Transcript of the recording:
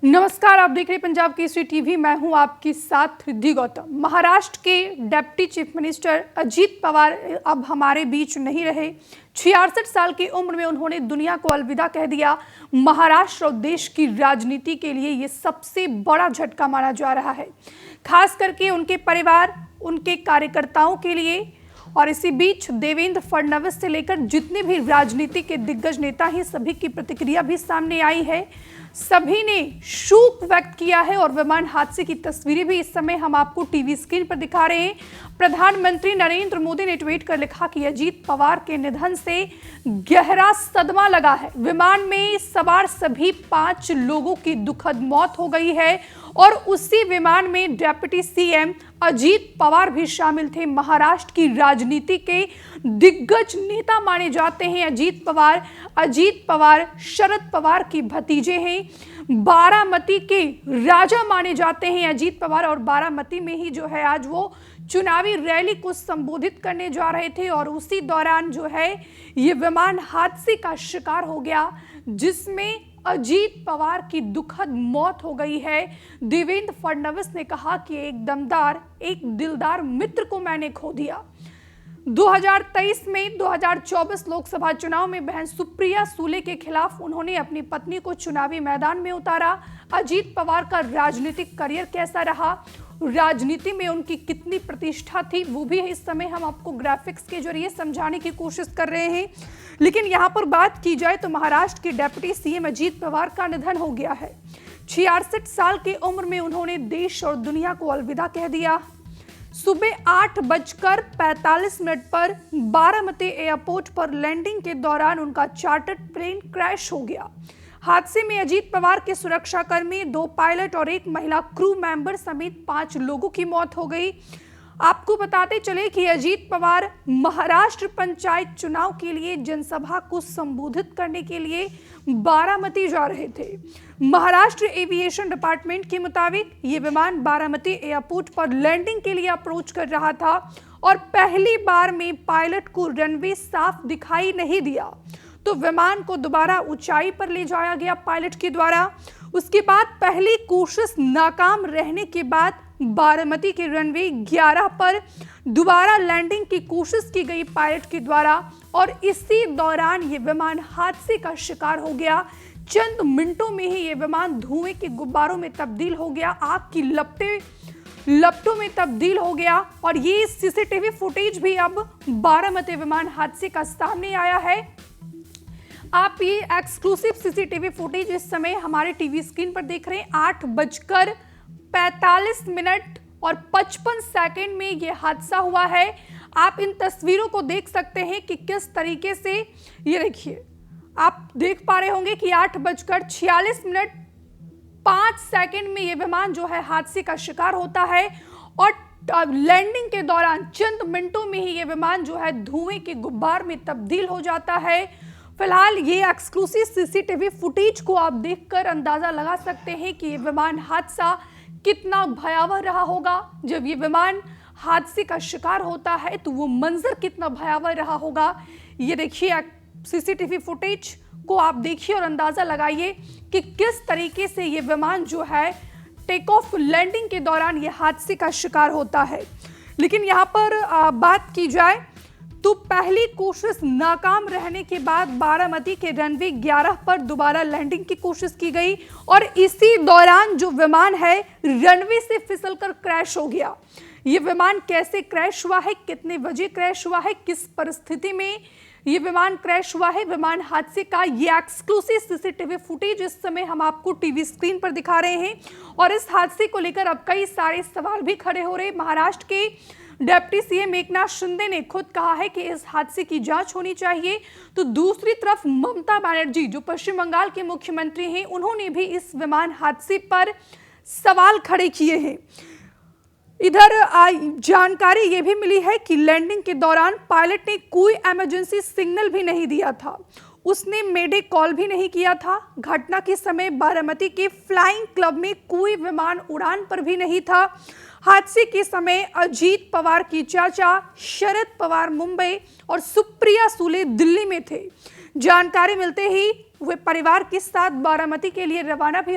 नमस्कार, आप देख रहे हैं पंजाब केसरी टीवी। मैं हूं आपके साथ रिद्धि गौतम। महाराष्ट्र के deputy chief minister Ajit Pawar अब हमारे बीच नहीं रहे। 66 साल की उम्र में उन्होंने दुनिया को अलविदा कह दिया। महाराष्ट्र और देश की राजनीति के लिए ये सबसे बड़ा झटका माना जा रहा है, खास करके उनके परिवार, उनके कार्यकर्ताओं के लिए। और इसी बीच देवेंद्र फडणवीस से लेकर जितने भी राजनीति के दिग्गज नेता हैं, सभी की प्रतिक्रिया भी सामने आई है। सभी ने शोक व्यक्त किया है और विमान हादसे की तस्वीरें भी इस समय हम आपको टीवी स्क्रीन पर दिखा रहे हैं। प्रधानमंत्री नरेंद्र मोदी ने ट्वीट कर लिखा कि अजीत पवार के निधन से गहरा सदमा लगा है। विमान में सवार सभी 5 लोगों की दुखद मौत हो गई है और उसी विमान में डिप्टी सीएम अजीत पवार भी शामिल थे। महाराष्ट्र की राजनीति के दिग्गज नेता माने जाते हैं अजीत पवार शरद पवार की भतीजे हैं। बारामती के राजा माने जाते हैं अजीत पवार, और बारामती में ही जो है आज वो चुनावी रैली को संबोधित करने जा रहे थे और उसी दौरान जो है ये विमान हादसे का शिकार हो गया, जिसमें अजीत पवार की दुखद मौत हो गई है। देवेंद्र फडणवीस ने कहा कि एक दिलदार मित्र को मैंने खो दिया। 2023 में 2024 लोकसभा चुनाव में बहन सुप्रिया सुले के खिलाफ उन्होंने अपनी पत्नी को चुनावी मैदान में उतारा। अजीत पवार का राजनीतिक करियर कैसा रहा, राजनीति में उनकी कितनी प्रतिष्ठा थी, वो भी इस समय हम आपको ग्राफिक्स के जरिए समझाने की कोशिश कर रहे हैं। लेकिन यहाँ पर बात की जाए तो महाराष्ट्र के डिप्टी सीएम अजीत पवार का निधन हो गया है। 66 साल की उम्र में उन्होंने देश और दुनिया को अलविदा कह दिया। सुबह 8:45 पर बारामती एयरपोर्ट पर लैंडिंग के दौरान उनका चार्टर्ड प्लेन क्रैश हो गया। हादसे में अजीत पवार के सुरक्षाकर्मी, 2 पायलट और 1 महिला क्रू मेंबर समेत 5 लोगों की मौत हो गई। आपको बताते चले कि अजीत पवार महाराष्ट्र पंचायत चुनाव के लिए जनसभा को संबोधित करने के लिए बारामती जा रहे थे। महाराष्ट्र एविएशन डिपार्टमेंट के मुताबिक ये विमान बारामती एयरपोर्ट पर लैंडिंग के लिए अप्रोच कर रहा था और पहली बार में पायलट को रनवे साफ दिखाई नहीं दिया, तो विमान को दोबारा ऊंचाई पर ले जाया गया पायलट के द्वारा। उसके बाद पहली कोशिश नाकाम रहने के बाद बारामती के रनवे 11 पर दोबारा लैंडिंग की कोशिश की गई पायलट के द्वारा और इसी दौरान ये विमान हादसे का शिकार हो गया। चंद मिनटों में ही ये विमान धुएं के गुब्बारों में तब्दील हो गया, आग की लपटों में तब्दील हो गया। और ये सीसीटीवी फुटेज भी अब बारामती विमान हादसे का सामने आया है। आप ये एक्सक्लूसिव सीसीटीवी फुटेज इस समय हमारे टीवी स्क्रीन पर देख रहे हैं। 8:45 और 55 सेकंड में ये हादसा हुआ है। आप इन तस्वीरों को देख सकते हैं कि किस तरीके से, ये देखिए, आप देख पा रहे होंगे कि 8:46 में ये विमान जो है हादसे का शिकार होता है और लैंडिंग के दौरान चंद मिनटों में ही ये विमान जो है धुएं के गुब्बार में तब्दील हो जाता है। फिलहाल ये एक्सक्लूसिव सीसीटीवी फुटेज को आप देखकर अंदाजा लगा सकते हैं कि ये विमान हादसा कितना भयावह रहा होगा। जब ये विमान हादसे का शिकार होता है तो वो मंजर कितना भयावह रहा होगा। ये देखिए, सीसीटीवी फुटेज को आप देखिए और अंदाजा लगाइए कि किस तरीके से ये विमान जो है टेक ऑफ लैंडिंग के दौरान ये हादसे का शिकार होता है। लेकिन यहाँ पर बात की जाए तो पहली कोशिश नाकाम रहने के बाद बारामती के रनवे 11 पर दोबारा लैंडिंग की कोशिश की गई और इसी दौरान जो विमान है रनवे से फिसलकर क्रैश हो गया। ये विमान कैसे क्रैश हुआ है, कितने बजे क्रैश हुआ है, किस परिस्थिति में ये विमान क्रैश हुआ है, विमान हादसे का ये एक्सक्लूसिव सीसीटीवी फुटेज इस समय हम आपको टीवी स्क्रीन पर दिखा रहे हैं। और इस हादसे को लेकर अब कई सारे सवाल भी खड़े हो रहे। महाराष्ट्र के डिप्टी सीएम एकनाथ शिंदे ने खुद कहा है कि इस हादसे की जांच होनी चाहिए, तो दूसरी तरफ ममता बनर्जी जो पश्चिम बंगाल के मुख्यमंत्री हैं, उन्होंने भी इस विमान हादसे पर सवाल खड़े किए हैं। इधर जानकारी ये भी मिली है कि लैंडिंग के दौरान पायलट ने कोई इमरजेंसी सिग्नल भी नहीं दिया था, उसने मेडे कॉल भी नहीं किया था। घटना के समय बारामती के फ्लाइंग क्लब में कोई विमान उड़ान पर भी नहीं था। हादसे के समय अजीत पवार की चाचा शरद पवार मुंबई और सुप्रिया सुले दिल्ली में थे। जानकारी मिलते ही वे परिवार के साथ बारामती के लिए रवाना भी